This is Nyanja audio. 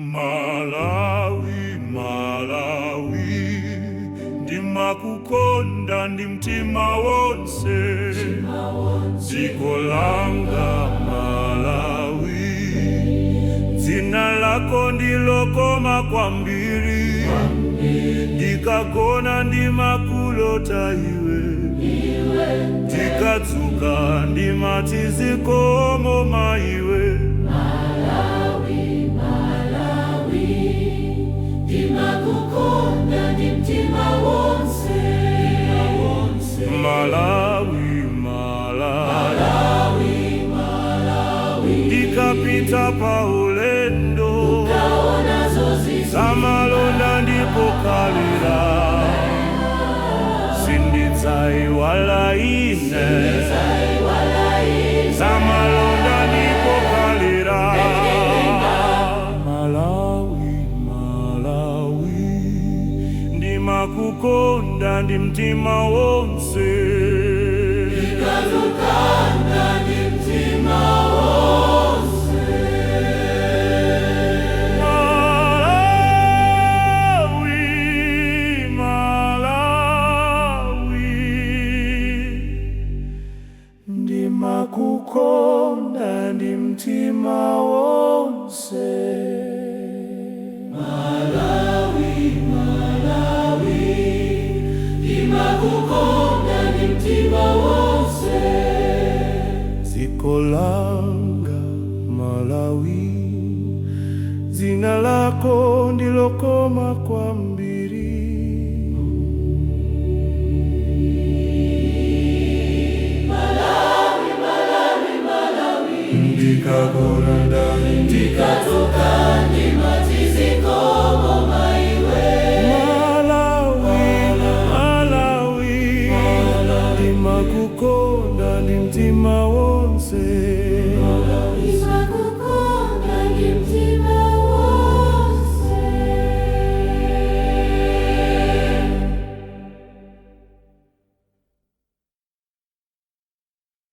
Malawi, Malawi, ndimakukonda ndi mtima wonse. Dziko langa Malawi, dzina lako ndilokoma kwambiri. Ndikagona ndimakulota iwe, ndikadzuka ndimati zikomo maiwe. Malawi, Malawi, ndimakukonda ndi mtima wonse. Malawi, Malawi, Malawi, ndikapita pa ulendo, ukaona zozi zamalonda ndipokalira, sindidzaiwala ine, zamalonda ndipokalira. Malawi, Malawi, ndimakukonda ndi mtima wonse. ndikadzuka ndi mtima wonse. Malawi, Malawi, ndimakukonda ndi mtima wonse. Malawi, Malawi, ndimakukonda ndi mtima wonse. Dziko langa Malawi, dzina lako ndilokoma kwambiri. Malawi, Malawi, Malawi, Ndikagona ndani ndikadzuka ndimati zikomo maiwe. Malawi, Malawi, ndimakukonda ndi mtima wonse.